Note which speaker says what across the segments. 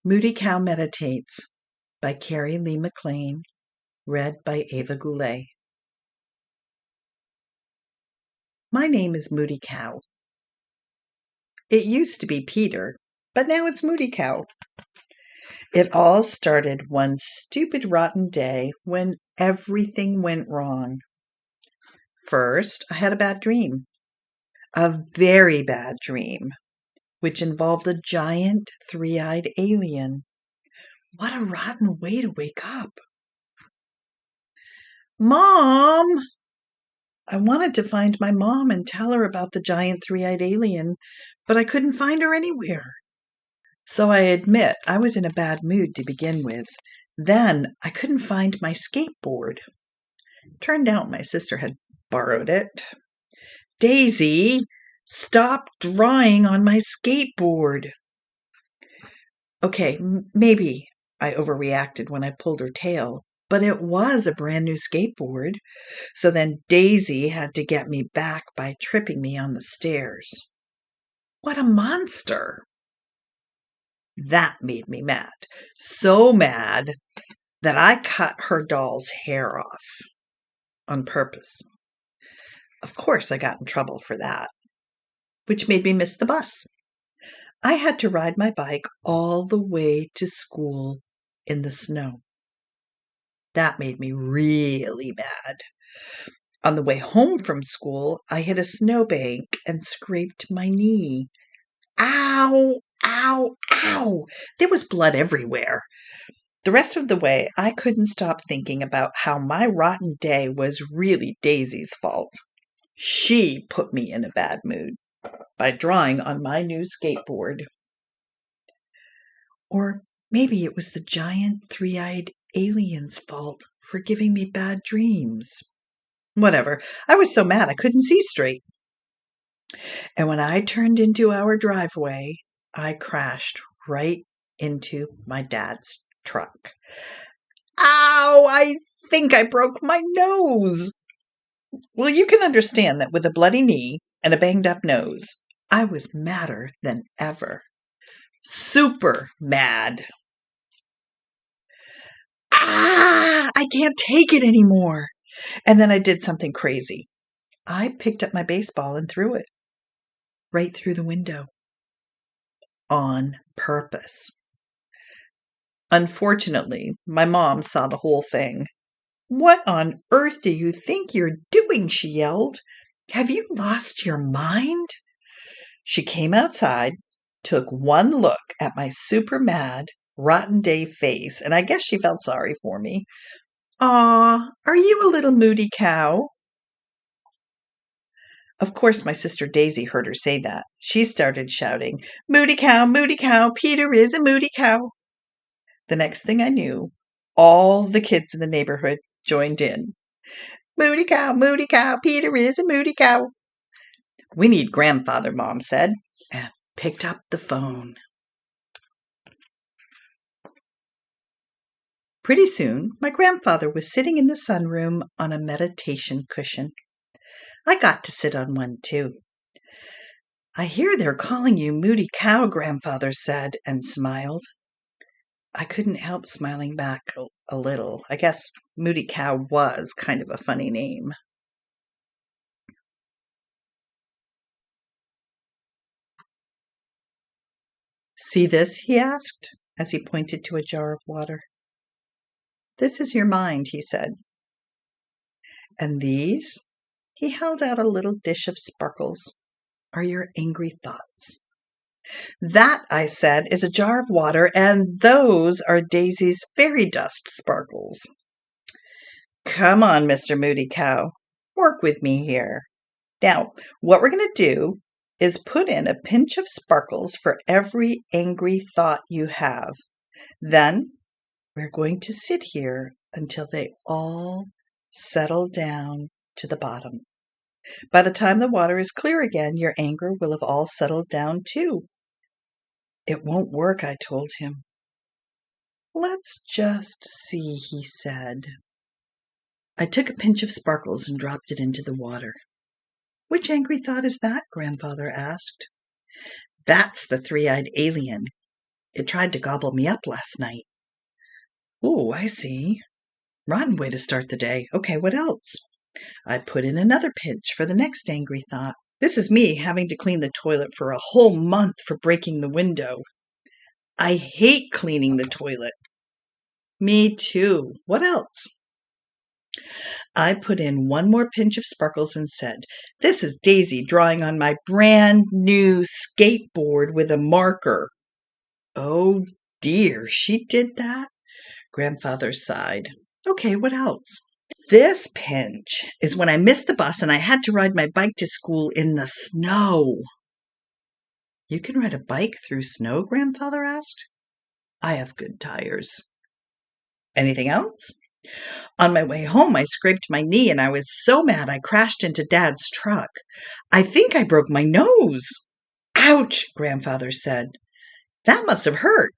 Speaker 1: Moody Cow Meditates by Kerry MacLean, read by Ava Goulet. My name is Moody Cow. It used to be Peter, but now it's Moody Cow. It all started one stupid rotten day when everything went wrong. First, I had a bad dream. A very bad dream, which involved a giant three-eyed alien. What a rotten way to wake up. Mom! I wanted to find my mom and tell her about the giant three-eyed alien, but I couldn't find her anywhere. So I admit I was in a bad mood to begin with. Then I couldn't find my skateboard. Turned out my sister had borrowed it. Daisy, stop drawing on my skateboard. Okay, maybe I overreacted when I pulled her tail, but it was a brand new skateboard. So then Daisy had to get me back by tripping me on the stairs. What a monster! That made me mad. So mad that I cut her doll's hair off on purpose. Of course, I got in trouble for that, which made me miss the bus. I had to ride my bike all the way to school in the snow. That made me really mad. On the way home from school, I hit a snowbank and scraped my knee. Ow! Ow! Ow! There was blood everywhere. The rest of the way, I couldn't stop thinking about how my rotten day was really Daisy's fault. She put me in a bad mood by drawing on my new skateboard. Or maybe it was the giant three-eyed alien's fault for giving me bad dreams. Whatever. I was so mad I couldn't see straight. And when I turned into our driveway, I crashed right into my dad's truck. Ow! I think I broke my nose. Well, you can understand that with a bloody knee and a banged-up nose, I was madder than ever. Super mad. I can't take it anymore. And then I did something crazy. I picked up my baseball and threw it right through the window. On purpose. Unfortunately, my mom saw the whole thing. "What on earth do you think you're doing?" she yelled. "Have you lost your mind?" She came outside, took one look at my super mad, rotten day face, and I guess she felt sorry for me. "Aw, are you a little moody cow?" Of course, my sister Daisy heard her say that. She started shouting, Moody Cow, Peter is a moody cow." The next thing I knew, all the kids in the neighborhood joined in. Moody Cow, Peter is a moody cow." "We need grandfather," Mom said, and picked up the phone. Pretty soon, my grandfather was sitting in the sunroom on a meditation cushion. I got to sit on one, too. "I hear they're calling you Moody Cow," Grandfather said, and smiled. I couldn't help smiling back a little. I guess Moody Cow was kind of a funny name. "See this?" he asked, as he pointed to a jar of water. "This is your mind," he said. "And these?" He held out a little dish of sparkles. "Are your angry thoughts." "That," I said, "is a jar of water, and those are Daisy's fairy dust sparkles." "Come on, Mr. Moody Cow. Work with me here. Now, what we're going to do is put in a pinch of sparkles for every angry thought you have. Then we're going to sit here until they all settle down to the bottom. By the time the water is clear again, your anger will have all settled down too." "It won't work," I told him. "Let's just see," he said. I took a pinch of sparkles and dropped it into the water. "Which angry thought is that?" Grandfather asked. "That's the three-eyed alien. It tried to gobble me up last night. Oh, I see. Rotten way to start the day. Okay, what else? I put in another pinch for the next angry thought. This is me having to clean the toilet for a whole month for breaking the window. I hate cleaning the toilet. Me too. What else? I put in one more pinch of sparkles and said, "This is Daisy drawing on my brand new skateboard with a marker." Oh dear, she did that? Grandfather sighed. Okay, what else? This pinch is when I missed the bus and I had to ride my bike to school in the snow. You can ride a bike through snow? Grandfather asked. I have good tires. Anything else? On my way home, I scraped my knee and I was so mad I crashed into Dad's truck. I think I broke my nose. Ouch, Grandfather said. That must have hurt.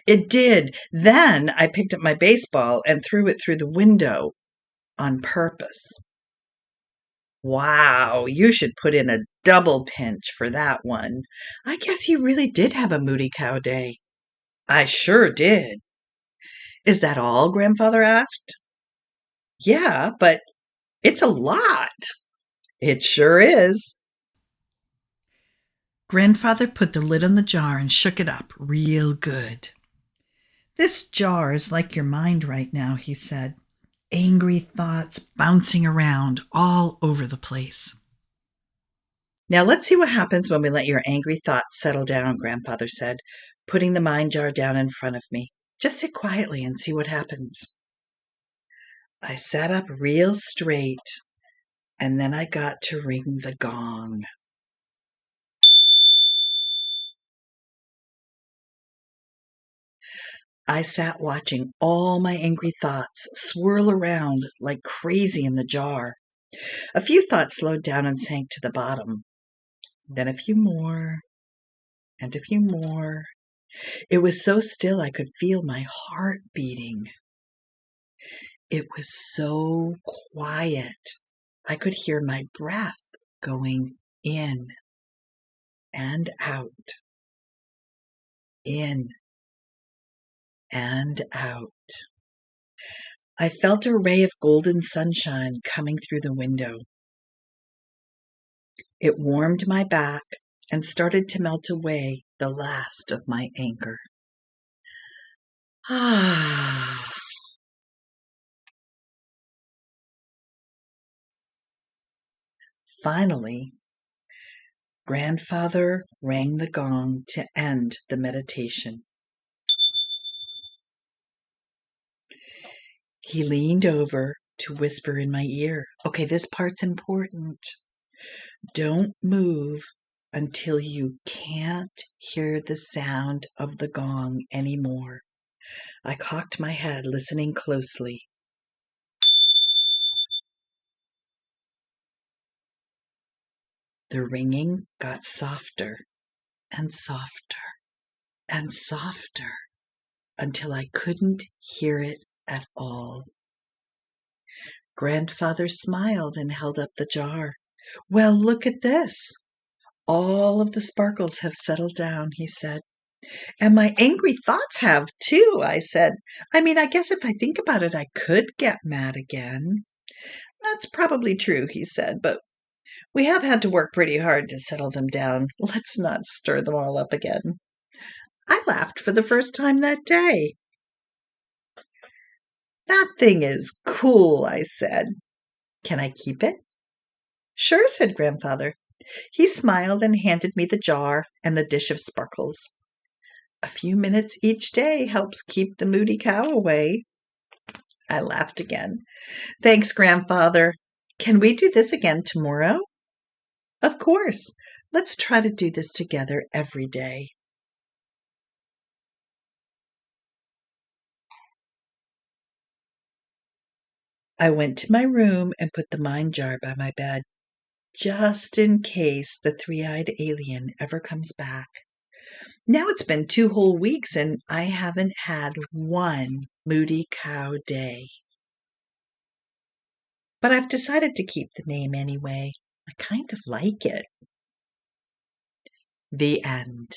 Speaker 1: It did. Then I picked up my baseball and threw it through the window on purpose. Wow, you should put in a double pinch for that one. I guess you really did have a Moody Cow day. I sure did. Is that all? Grandfather asked. Yeah, but it's a lot. It sure is. Grandfather put the lid on the jar and shook it up real good. This jar is like your mind right now, he said. Angry thoughts bouncing around all over the place. Now let's see what happens when we let your angry thoughts settle down, Grandfather said, putting the mind jar down in front of me. Just sit quietly and see what happens. I sat up real straight, and then I got to ring the gong. I sat watching all my angry thoughts swirl around like crazy in the jar. A few thoughts slowed down and sank to the bottom. Then a few more, and a few more. It was so still I could feel my heart beating. It was so quiet I could hear my breath going in and out, in and out. I felt a ray of golden sunshine coming through the window. It warmed my back and started to melt away the last of my anger. Finally, Grandfather rang the gong to end the meditation. He leaned over to whisper in my ear. Okay, this part's important. Don't move until you can't hear the sound of the gong anymore. I cocked my head, listening closely. The ringing got softer and softer and softer until I couldn't hear it at all. Grandfather smiled and held up the jar. Well, look at this. All of the sparkles have settled down, he said. And my angry thoughts have too, I said. I guess if I think about it, I could get mad again. That's probably true, he said, but we have had to work pretty hard to settle them down. Let's not stir them all up again. I laughed for the first time that day. That thing is cool, I said. Can I keep it? Sure, said Grandfather. He smiled and handed me the jar and the dish of sparkles. A few minutes each day helps keep the Moody Cow away. I laughed again. Thanks, Grandfather. Can we do this again tomorrow? Of course. Let's try to do this together every day. I went to my room and put the mind jar by my bed, just in case the three-eyed alien ever comes back. Now it's been 2 whole weeks and I haven't had one Moody Cow day. But I've decided to keep the name anyway. I kind of like it. The end.